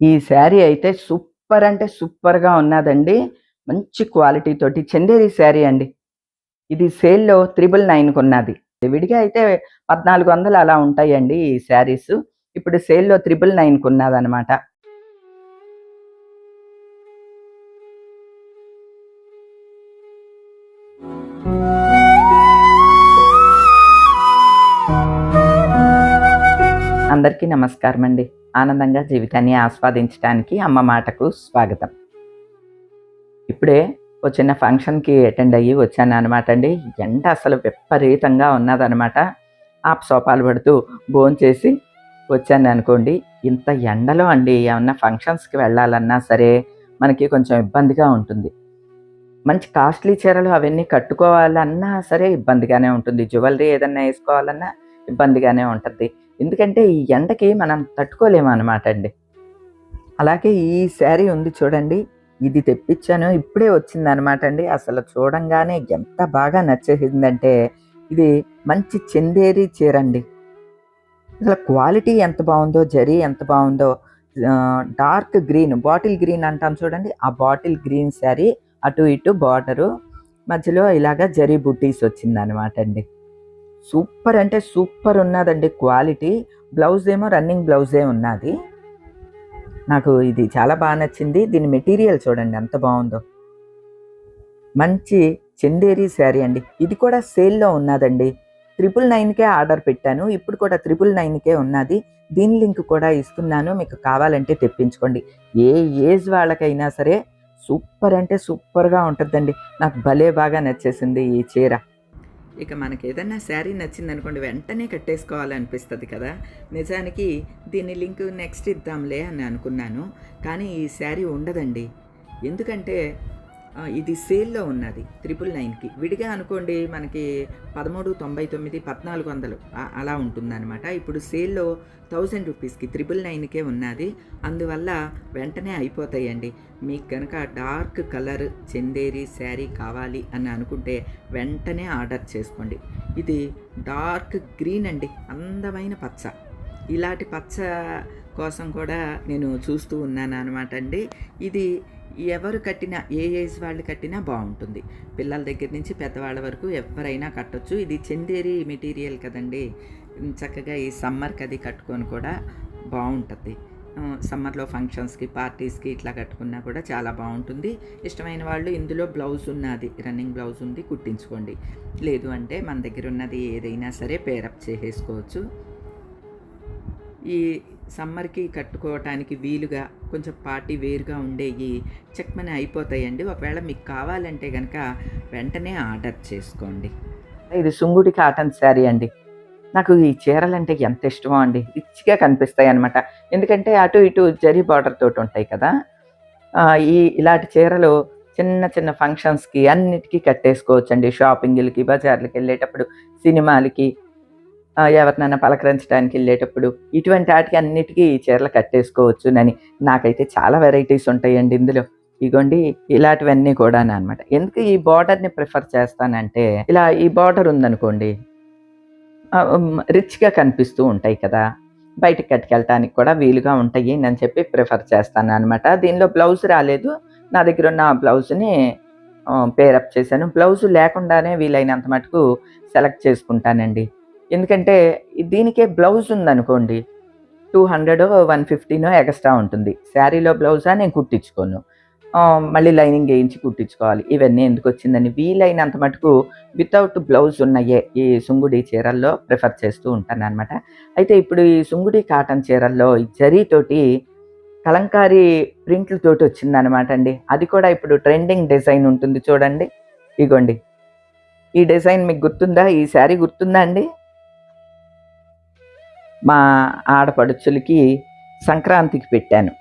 ఈ శారీ అయితే సూపర్ అంటే సూపర్‌గా ఉన్నాదండి. మంచి క్వాలిటీ తోటి చందేరి శారీ అండి. ఇది సేల్‌లో 999 విడిగా అయితే 1400 అలా ఉంటాయండి ఈ శారీసు. ఇప్పుడు సేల్‌లో 999 ఉన్నదనమాట. అందరికీ నమస్కారమండి. ఆనందంగా జీవితాన్ని ఆస్వాదించటానికి అమ్మ మాటకు స్వాగతం. ఇప్పుడే ఓ చిన్న ఫంక్షన్‌కి అటెండ్ అయ్యి వచ్చాననమాట అండి. ఎండ అసలు విపరీతంగా ఉన్నదనమాట. ఆపసోపాలు పడుతూ భోంచేసి వచ్చాననుకోండి. ఇంత ఎండలో అండి ఏమన్నా ఫంక్షన్స్‌కి వెళ్ళాలన్నా సరే మనకి కొంచెం ఇబ్బందిగా ఉంటుంది. మంచి కాస్ట్‌లీ చీరలు అవన్నీ కట్టుకోవాలన్నా సరే ఇబ్బందిగానే ఉంటుంది. జ్యువెలరీ ఏదన్నా ఏసుకోవాలన్నా ఇబ్బందిగానే ఉంటది. ఎందుకంటే ఈ ఎండకి మనం తట్టుకోలేమనమాట అండి. అలాగే ఈ శారీ ఉంది చూడండి. ఇది తెప్పిచ్చాను. ఇప్పుడే వచ్చిందనమాట అండి. అసలు చూడంగానే ఎంత బాగా నచ్చేసిందంటే, ఇది మంచి చందేరి చీరండి. అసలు క్వాలిటీ ఎంత బావుందో, జరీ ఎంత బావుందో. డార్క్ గ్రీన్, బాటిల్ గ్రీన్ అంటాం చూడండి. ఆ బాటిల్ గ్రీన్ శారీ అటు ఇటు బార్డరు. మధ్యలో ఇలాగా జరీ బుట్టీస్ వచ్చిందనమాట అండి. సూపర్ అంటే సూపర్ ఉన్నాదండి క్వాలిటీ. బ్లౌజ్ ఏమో రన్నింగ్ బ్లౌజే ఉన్నాది. నాకు ఇది చాలా నచ్చింది. దీని మెటీరియల్ చూడండి ఎంత బావుందో. మంచి చందేరి శారీ అండి. ఇది కూడా సేల్‌లో ఉన్నాదండి. 999కే ఆర్డర్ పెట్టాను. ఇప్పుడు కూడా 999కే ఉన్నది. దీని లింక్ కూడా ఇస్తున్నాను. మీకు కావాలంటే తెప్పించుకోండి. ఏ ఏజ్ వాళ్ళకైనా సరే సూపర్ అంటే సూపర్‌గా ఉంటదండి. నాకు భలే బాగా నచ్చేసింది ఈ చీర. ఇక మనకేదన్నా శారీ నచ్చిందనుకోండి వెంటనే కట్టేసుకోవాలనిపిస్తది కదా! నిజానికి దీని లింక్ నెక్స్ట్ ఇద్దాంలే అని అనుకున్నాను. కానీ ఈ శారీ ఉండదండి. ఎందుకంటే ఇది సేల్‌లో ఉన్నది 999కి. విడిగా అనుకోండి మనకి 1399, 1400 అలా ఉంటుందనమాట. ఇప్పుడు సేల్‌లో 1000 రూపీస్‌కి 999కే ఉన్నది. అందువల్ల వెంటనే అయిపోతాయండి. మీకు గనక డార్క్ కలర్ చందేరి శారీ కావాలి అని అనుకుంటే వెంటనే ఆర్డర్ చేసుకోండి. ఇది డార్క్ గ్రీన్ అండి. అందమైన పచ్చ. ఇలాంటి పచ్చ కోసం కూడా నేను చూస్తూ ఉన్నాననమాట అండి. ఇది ఎవరు కట్టినా ఏ ఏజ్ వాళ్ళు కట్టినా బావుంటుంది. పిల్లల దగ్గర నుంచి పెద్దవాళ్ళ వరకు ఎవ్వరైనా కట్టొచ్చు. ఇది చందేరి మెటీరియల్ కదండీ! చక్కగా ఈ సమ్మర్‌కి అది కట్టుకొని కూడా బావుంటది. సమ్మర్‌లో ఫంక్షన్స్‌కి, పార్టీస్‌కి ఇట్లా కట్టుకున్నా కూడా చాలా బావుంటుంది. ఇష్టమైన వాళ్ళు ఇందులో బ్లౌజ్ ఉన్నది. రన్నింగ్ బ్లౌజ్ ఉంది కుట్టించుకోండి. లేదు అంటే మన దగ్గర ఉన్నది ఏదైనా సరే పేరప్ చేసేసుకోవచ్చు. ఈ సమ్మర్‌కి కట్టుకోవటానికి వీలుగా కొంచెం పార్టీ వేర్‌గా ఉండేయి చెక్‌మని అయిపోతాయండి. ఒకవేళ మీకు కావాలంటే గనక వెంటనే ఆర్డర్ చేసుకోండి. ఇది సుంగుడి కాటన్ శారీ అండి. నాకు ఈ చీరలంటే ఎంత ఇష్టమో అండి. రిచ్‌గా కనిపిస్తాయన్నమాట. ఎందుకంటే అటు ఇటు జరీ బార్డర్ తోటుంటాయి కదా! ఇలాంటి చీరలు చిన్న చిన్న ఫంక్షన్స్‌కి అన్నిటికి కట్టేసుకోవచ్చండి. షాపింగులకి, బజార్‌లకెళ్ళేటప్పుడు, సినిమాలకి ఎవరినైనా పలకరించడానికెళ్ళేటప్పుడు ఇటువంటి ఆటికి అన్నిటికి ఈ చీరలు కట్టేసుకోవచ్చునని. నాకైతే చాలా వెరైటీస్ ఉంటాయండి ఇందులో. ఇగోండి ఇలాంటివన్నీ కూడాననమాట. ఎందుకు ఈ బోర్డర్‌ని ప్రిఫర్ చేస్తానంటే, ఇలా ఈ బోర్డర్ ఉందనుకోండి రిచ్‌గా కనిపిస్తూ ఉంటాయి కదా! బయటికి కట్టుకెళ్ళటానికి కూడా వీలుగా ఉంటాయి అని చెప్పి ప్రిఫర్ చేస్తాననమాట. దీనిలో బ్లౌజ్ రాలేదు. నా దగ్గరున్న బ్లౌజ్‌ని పేరప్ చేశాను. బ్లౌజ్ లేకుండానే వీలైనంత మటుకు సెలెక్ట్ చేసుకుంటానండి. ఎందుకంటే దీనికే బ్లౌజ్ ఉందనుకోండి 200 150 ఎక్స్‌ట్రా ఉంటుంది. శారీలో బ్లౌజా నేను కుట్టించుకోను. మళ్ళీ లైనింగ్ ఏయించి కుట్టించుకోవాలి. ఇవన్నీ ఎందుకొచ్చిందని వీలైనంత మటుకు వితౌట్ బ్లౌజ్ ఉన్నయే ఈ సుంగుడి చీరల్లో ప్రిఫర్ చేస్తూ ఉంటాననమాట. అయితే ఇప్పుడు ఈ సుంగుడి కాటన్ చీరల్లో ఈ జరీతోటి కలంకారీ ప్రింట్‌లతోటి వచ్చిందనమాట అండి. అది కూడా ఇప్పుడు ట్రెండింగ్ డిజైన్ ఉంటుంది చూడండి. ఇగోండి. ఈ డిజైన్ మీకు గుర్తుందా? ఈ శారీ గుర్తుందా అండి? మా ఆడపడుచులకి సంక్రాంతికి పెట్టాను.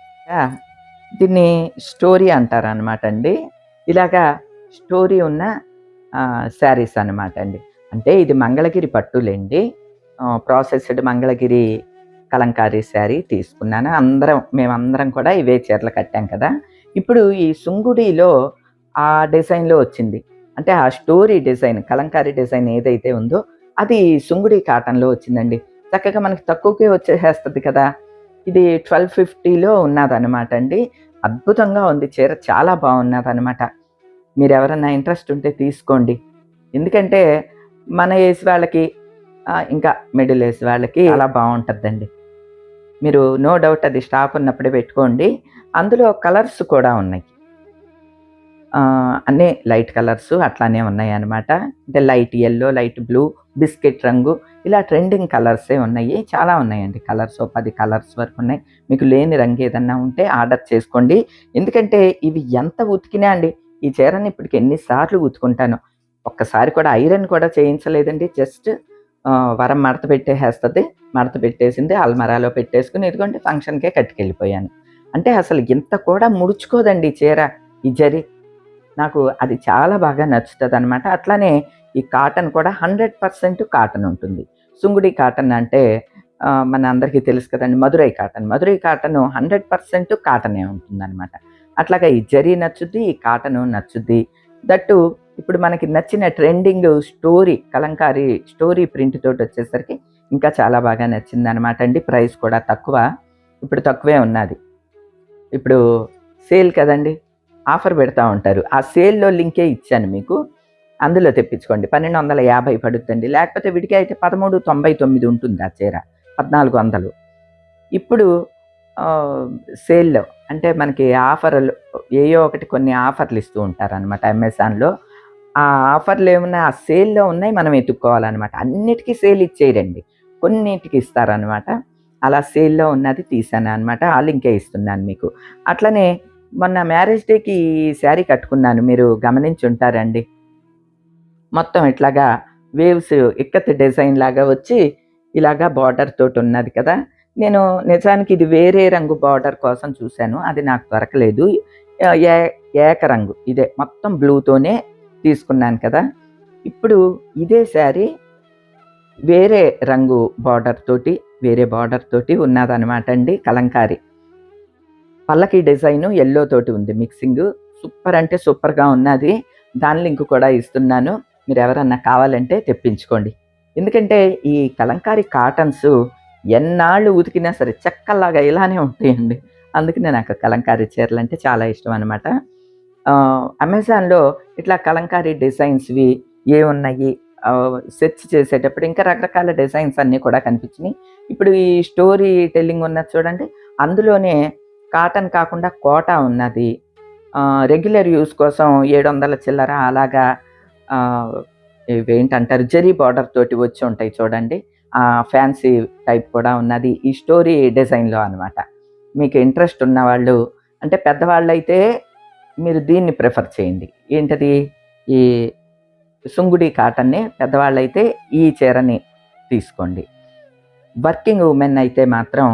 దీన్ని స్టోరీ అంటారనమాట అండి. ఇలాగా స్టోరీ ఉన్న శారీస్ అనమాట అండి. అంటే ఇది మంగళగిరి పట్టులెండి. ప్రాసెస్డ్ మంగళగిరి కలంకారీ శారీ తీసుకున్నాను. మేమందరం కూడా ఇవే చీరలు కట్టాం కదా! ఇప్పుడు ఈ సుంగుడిలో ఆ డిజైన్‌లో వచ్చింది. అంటే ఆ స్టోరీ డిజైన్ కలంకారీ డిజైన్ ఏదైతే ఉందో అది సుంగుడి కాటన్‌లో వచ్చిందండి. చక్కగా మనకి తక్కువకే వచ్చేసేస్తది కదా! ఇది 1250లో ఉన్నదనమాట అండి. అద్భుతంగా ఉంది చీర, చాలా బాగున్నదనమాట. మీరు ఎవరన్నా ఇంట్రెస్ట్ ఉంటే తీసుకోండి. ఎందుకంటే మన ఏజ్ వాళ్ళకి ఇంకా మిడిల్ ఏజ్ వాళ్ళకి అలా బాగుంటుందండి. మీరు నో డౌట్ అది స్టాక్ ఉన్నప్పుడే పెట్టుకోండి. అందులో కలర్స్ కూడా ఉన్నాయి. అన్నీ లైట్ కలర్స్ అట్లానే ఉన్నాయన్నమాట. అంటే light yellow, light blue, biscuit రంగు, ఇలా ట్రెండింగ్ కలర్సే ఉన్నాయి. చాలా ఉన్నాయండి కలర్స్. 10 కలర్స్ వరకు ఉన్నాయి. మీకు లేని రంగు ఏదన్నా ఉంటే ఆర్డర్ చేసుకోండి. ఎందుకంటే ఇవి ఎంత ఉతికినా అండి, ఈ చీరని ఇప్పటికి ఎన్ని సార్లు ఉతుకుంటానో. ఒక్కసారి కూడా ఐరన్ కూడా చేయించలేదండి. జస్ట్ వరం మడత పెట్టేసేస్తది. మడత పెట్టేసింది, అల్మరాలో పెట్టేసుకొని ఇదిగోండి ఫంక్షన్‌కే కట్టుకెళ్ళిపోయాను. అంటే అసలు ఇంత కూడా ముడుచుకోదండి చీర, ఈ జరీ. నాకు అది చాలా బాగా నచ్చుతదనమాట. అట్లానే ఈ కాటన్ కూడా 100% కాటన్ ఉంటుంది. సుంగుడి కాటన్ అంటే మన అందరికీ తెలుసు కదండీ! మదురై కాటన్. మదురై కాటను 100% కాటనే ఉంటుందనమాట. అట్లాగా ఈ జరీ నచ్చుద్ది, ఈ కాటను నచ్చుద్ది. దట్టు ఇప్పుడు మనకి నచ్చిన trending story, Kalamkari story print తోటొచ్చేసరికి ఇంకా చాలా బాగా నచ్చిందనమాట అండి. ప్రైస్ కూడా తక్కువ. ఇప్పుడు తక్కువే ఉన్నది. ఇప్పుడు సేల్ కదండీ! ఆఫర్ పెడతా ఉంటారు. ఆ సేల్‌లో లింకే ఇచ్చాను మీకు. అందులో తెప్పించుకోండి. 1250 పడుద్దండి. లేకపోతే విడిగా అయితే 1399 ఉంటుంది ఆ చీర. 1400. ఇప్పుడు సేల్‌లో అంటే మనకి ఆఫర్‌లు ఏయో ఒకటి కొన్ని ఆఫర్‌లు ఇస్తూ ఉంటారనమాట అమెజాన్‌లో. ఆ ఆఫర్‌లు ఏమున్నాయి, ఆ సేల్‌లో ఉన్నాయి, మనం ఎతుక్కోవాలనమాట. అన్నిటికి సేల్ ఇచ్చేయరండి. కొన్నిటికి ఇస్తారనమాట. అలా సేల్‌లో ఉన్నది తీశాననమాట. ఆ లింకే ఇస్తున్నాను మీకు. అట్లనే మొన్న మ్యారేజ్ డేకి ఈ శారీ కట్టుకున్నాను. మీరు గమనించుంటారండి. మొత్తం ఇట్లాగా వేవ్స్ ఇక్కత్ డిజైన్ లాగా వచ్చి ఇలాగా బార్డర్ తోటి ఉన్నది కదా! నేను నిజానికి ఇది వేరే రంగు బార్డర్ కోసం చూశాను. అది నాకు దొరకలేదు. ఆహ్, ఏ ఏక రంగు ఇదే మొత్తం బ్లూతోనే తీసుకున్నాను కదా! ఇప్పుడు ఇదే శారీ వేరే రంగు బార్డర్ తోటి, వేరే బార్డర్ తోటి ఉన్నదనమాట అండి కలంకారీ. పల్లకి డిజైను యెల్లో తోటి ఉంది మిక్సింగు. సూపర్ అంటే సూపర్‌గా ఉన్నది. దాని లింక్ కూడా ఇస్తున్నాను. మీరెవరన్నా కావాలంటే తెప్పించుకోండి. ఎందుకంటే ఈ కలంకారీ కాటన్స్ ఎన్నాళ్ళు ఉతికినా సరే చెక్కల్లాగా ఇలానే ఉంటాయండి. అందుకనే నాకు కలంకారీ చీరలంటే చాలా ఇష్టం అనమాట. అమెజాన్‌లో ఇట్లా కలంకారీ డిజైన్స్‌వి ఏవున్నాయి సెర్చ్ చేసేటప్పుడు ఇంకా రకరకాల డిజైన్స్ అన్నీ కూడా కనిపించినియి. ఇప్పుడు ఈ స్టోరీ టెల్లింగ్ ఉన్నది చూడండి. అందులోనే కాటన్ కాకుండా కోటా ఉన్నది. రెగ్యులర్ యూజ్ కోసం 700 చిల్లర అలాగా ఆహ్, ఇవేంటంటారు జరీ బార్డర్ తోటి వచ్చి ఉంటాయి చూడండి. ఫ్యాన్సీ టైప్ కూడా ఉన్నది. ఈ స్టోరీ డిజైన్‌లో అనమాట. మీకు ఇంట్రెస్ట్ ఉన్నవాళ్ళు అంటే పెద్దవాళ్ళైతే మీరు దీన్ని ప్రిఫర్ చేయండి. ఏంటది? ఈ సుంగుడి కాటన్‌ని, పెద్దవాళ్ళైతే ఈ చీరని తీసుకోండి. వర్కింగ్ ఉమెన్ అయితే మాత్రం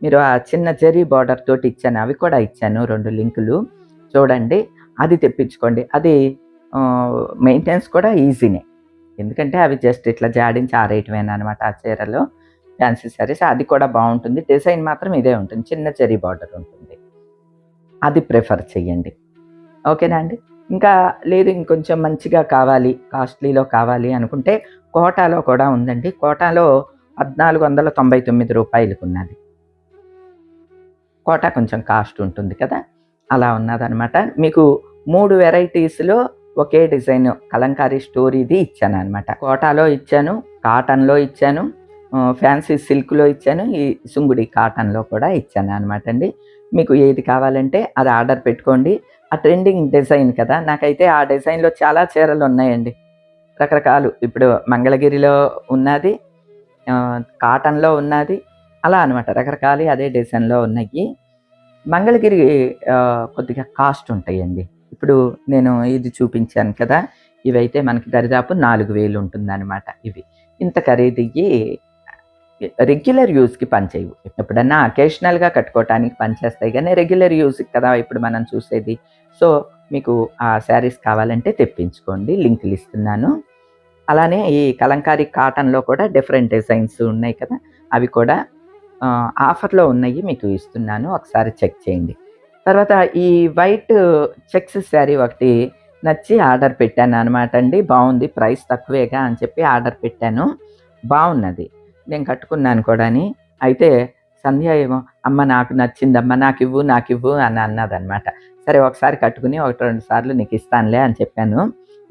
మీరు ఆ చిన్న జరీ బార్డర్ తోటి ఇచ్చాను. అవి కూడా ఇచ్చాను 2 లింకులు. చూడండి. అది తెప్పించుకోండి. అది మెయింటెనెన్స్ కూడా ఈజీనే. ఎందుకంటే అవి జస్ట్ ఇట్లా జాడించి ఆరేయటమేననమాట ఆ చీరలో. ఫ్యాన్సీ శారీస్ అది కూడా బావుంటుంది. డిజైన్ మాత్రం ఇదే ఉంటుంది. చిన్న జరీ బార్డర్ ఉంటుంది. అది ప్రిఫర్ చెయ్యండి. ఓకేనా అండి? ఇంకా లేదు ఇంకొంచెం మంచిగా కావాలి, కాస్ట్‌లీలో కావాలి అనుకుంటే కోటాలో కూడా ఉందండి. కోటాలో రూ. 1499కున్నది. కోటా కొంచెం కాస్ట్ ఉంటుంది కదా! అలా ఉన్నదనమాట. మీకు 3 వెరైటీస్‌లో ఒకే డిజైన్ కలంకారీ స్టోరీది ఇచ్చాననమాట. కోటాలో ఇచ్చాను, కాటన్‌లో ఇచ్చాను, ఫ్యాన్సీ సిల్క్‌లో ఇచ్చాను, ఈ సుంగుడి కాటన్‌లో కూడా ఇచ్చాననమాట అండి. మీకు ఏది కావాలంటే అది ఆర్డర్ పెట్టుకోండి. ఆ ట్రెండింగ్ డిజైన్ కదా! నాకైతే ఆ డిజైన్‌లో చాలా చీరలున్నాయండి. రకరకాలు. ఇప్పుడు మంగళగిరిలో ఉన్నది, కాటన్‌లో ఉన్నది, అలా అనమాట. రకరకాలు అదే డిజైన్‌లో ఉన్నాయి. మంగళగిరి కొద్దిగా కాస్ట్ ఉంటాయండి. ఇప్పుడు నేను ఇది చూపించాను కదా! ఇవైతే మనకి దరిదాపు 4000 ఉంటుందనమాట ఇవి. ఇంత ఖరీదియ్యి రెగ్యులర్ యూజ్‌కి పనిచేయవు. ఎప్పుడన్నా అకేషనల్‌గా కట్టుకోవటానికి పనిచేస్తాయి గానీ, రెగ్యులర్ యూజ్‌కి కదా ఇప్పుడు మనం చూసేది. సో, మీకు ఆ శారీస్ కావాలంటే తెప్పించుకోండి. లింకులు ఇస్తున్నాను. అలానే ఈ కలంకారీ కాటన్‌లో కూడా డిఫరెంట్ డిజైన్స్ ఉన్నాయి కదా! అవి కూడా ఆఫర్‌లో ఉన్నాయి మీకు ఇస్తున్నాను. ఒకసారి చెక్ చేయండి. తర్వాత ఈ వైట్ చెక్స్ శారీ ఒకటి నచ్చి ఆర్డర్ పెట్టాననమాట అండి. బావుంది. ప్రైస్ తక్కువేగా అని చెప్పి ఆర్డర్ పెట్టాను. బావున్నది. నేను కట్టుకున్నాను కూడాని. అయితే సంధ్య ఏమో అమ్మ నాకు నచ్చిందమ్మ నాకివ్వు అని అన్నదనమాట. సరే ఒకసారి కట్టుకుని 1, 2 సార్లు నీకు ఇస్తానులే అని చెప్పాను.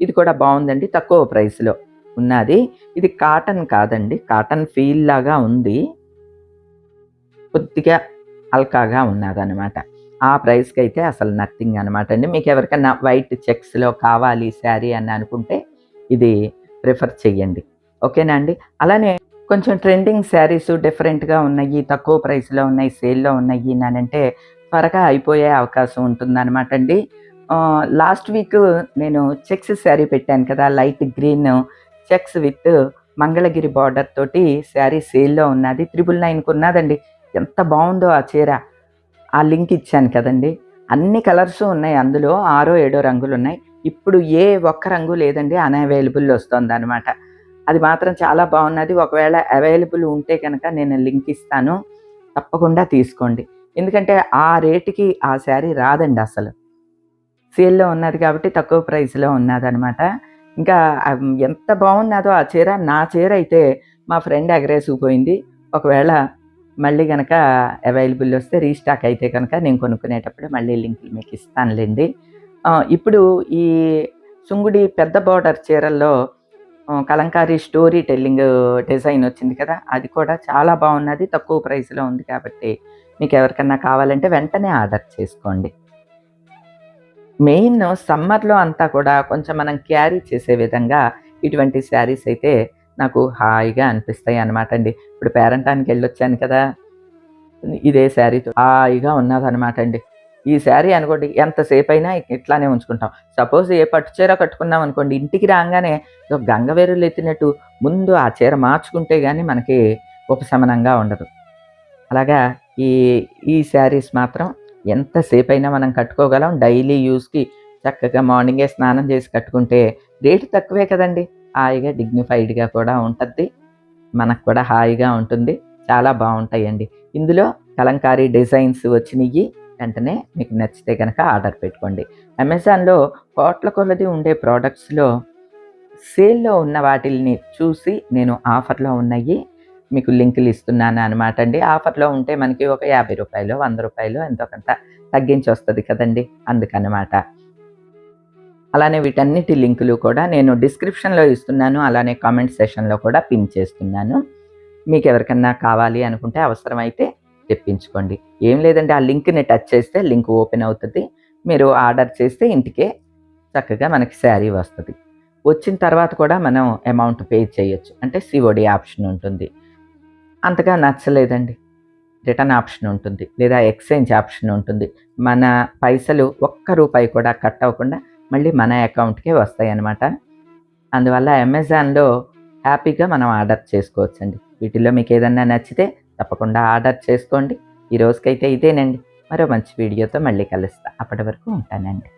ఇది కూడా బాగుందండి, తక్కువ ప్రైస్లో ఉన్నది. ఇది కాటన్ కాదండి, కాటన్ ఫీల్ లాగా ఉంది, కొద్దిగా హల్కాగా ఉన్నదనమాట. ఆ ప్రైస్కి అయితే అసలు నథింగ్ అనమాట అండి. మీకు ఎవరికైనా వైట్ చెక్స్లో కావాలి శారీ అని అనుకుంటే ఇది ప్రిఫర్ చెయ్యండి. ఓకేనా అండి. అలానే కొంచెం ట్రెండింగ్ శారీస్ డిఫరెంట్గా ఉన్నాయి, తక్కువ ప్రైస్లో ఉన్నాయి, సేల్లో ఉన్నాయి అంటే త్వరగా అయిపోయే అవకాశం ఉంటుందన్నమాట అండి. లాస్ట్ వీక్ నేను చెక్స్ శారీ పెట్టాను కదా, light green checks with Mangalagiri border తోటి శారీ సేల్లో ఉన్నది. 999కి ఉన్నదండి. ఎంత బాగుందో ఆ చీర. ఆ లింక్ ఇచ్చాను కదండి. అన్ని కలర్స్ ఉన్నాయి అందులో, 6 7 రంగులు ఉన్నాయి. ఇప్పుడు ఏ ఒక్క రంగు లేదండి, అన్అవైలబుల్ వస్తుందన్నమాట. అది మాత్రం చాలా బాగున్నది. ఒకవేళ అవైలబుల్ ఉంటే కనుక నేను లింక్ ఇస్తాను, తప్పకుండా తీసుకోండి. ఎందుకంటే ఆ రేటుకి ఆ శారీ రాదండి అసలు. సేల్లో ఉన్నది కాబట్టి తక్కువ ప్రైస్లో ఉన్నదనమాట. ఇంకా ఎంత బాగున్నదో ఆ చీర. నా చీర అయితే మా ఫ్రెండ్ ఎగరేసుకుపోయింది. ఒకవేళ మళ్ళీ కనుక అవైలబుల్ వస్తే రీస్టాక్ అయితే కనుక నేను కొనుక్కునేటప్పుడు మళ్ళీ లింకులు మీకు ఇస్తానులేండి. ఇప్పుడు ఈ సుంగుడి పెద్ద బార్డర్ చీరల్లో కలంకారీ స్టోరీ టెల్లింగ్ డిజైన్ వచ్చింది కదా, అది కూడా చాలా బాగున్నది, తక్కువ ప్రైస్లో ఉంది కాబట్టి మీకు ఎవరికన్నా కావాలంటే వెంటనే ఆర్డర్ చేసుకోండి. మెయిన్ సమ్మర్లో అంతా కూడా కొంచెం మనం క్యారీ చేసే విధంగా ఇటువంటి శారీస్ అయితే నాకు హాయిగా అనిపిస్తాయి అనమాట అండి. ఇప్పుడు పేరంటానికి వెళ్ళొచ్చాను కదా, ఇదే శారీతో హాయిగా ఉన్నదనమాట అండి. ఈ శారీ అనుకోండి ఎంతసేపు అయినా ఇట్లానే ఉంచుకుంటాం. సపోజ్ ఏ పట్టు చీర కట్టుకున్నాం అనుకోండి, ఇంటికి రాగానే గంగవేరులు ఎత్తినట్టు ముందు ఆ చీర మార్చుకుంటే కానీ మనకి ఉపశమనంగా ఉండదు. అలాగా ఈ ఈ శారీస్ మాత్రం ఎంతసేపు అయినా మనం కట్టుకోగలం. డైలీ యూస్కి చక్కగా మార్నింగే స్నానం చేసి కట్టుకుంటే రేటు తక్కువే కదండి, హాయిగా డిగ్నిఫైడ్గా కూడా ఉంటుంది, మనకు కూడా హాయిగా ఉంటుంది. చాలా బాగుంటాయండి. ఇందులో కలంకారీ డిజైన్స్ వచ్చినాయి. వెంటనే మీకు నచ్చితే కనుక ఆర్డర్ పెట్టుకోండి. అమెజాన్లో కోట్ల కొలది ఉండే ప్రోడక్ట్స్లో సేల్లో ఉన్న వాటిల్ని చూసి నేను ఆఫర్లో ఉన్నాయి మీకు లింకులు ఇస్తున్నాను అనమాట అండి. ఆఫర్లో ఉంటే మనకి ఒక రూ. 50 రూ. 100 ఎంతో కొంత తగ్గించి వస్తుంది కదండి, అందుకనమాట. అలానే వీటన్నిటి లింకులు కూడా నేను డిస్క్రిప్షన్లో ఇస్తున్నాను, అలానే కామెంట్ సెషన్లో కూడా పిన్ చేస్తున్నాను. మీకు ఎవరికన్నా కావాలి అనుకుంటే అవసరమైతే తెప్పించుకోండి. ఏం లేదండి, ఆ లింక్ని టచ్ చేస్తే లింక్ ఓపెన్ అవుతుంది. మీరు ఆర్డర్ చేస్తే ఇంటికే చక్కగా మనకి శారీ వస్తుంది. వచ్చిన తర్వాత కూడా మనం అమౌంట్ పే చేయొచ్చు, అంటే సిఓడి ఆప్షన్ ఉంటుంది. అంతగా నచ్చలేదండి, రిటర్న్ ఆప్షన్ ఉంటుంది, లేదా ఎక్స్చేంజ్ ఆప్షన్ ఉంటుంది. మన పైసలు ఒక్క రూపాయి కూడా కట్ అవ్వకుండా మళ్ళీ మన అకౌంట్కే వస్తాయి అన్నమాట. అందువల్ల అమెజాన్లో హ్యాపీగా మనం ఆర్డర్ చేసుకోవచ్చండి. వీటిల్లో మీకు ఏదన్నా నచ్చితే తప్పకుండా ఆర్డర్ చేసుకోండి. ఈ రోజుకైతే ఇదేనండి. మరో మంచి వీడియోతో మళ్ళీ కలుస్తా. అప్పటి వరకు ఉంటానండి.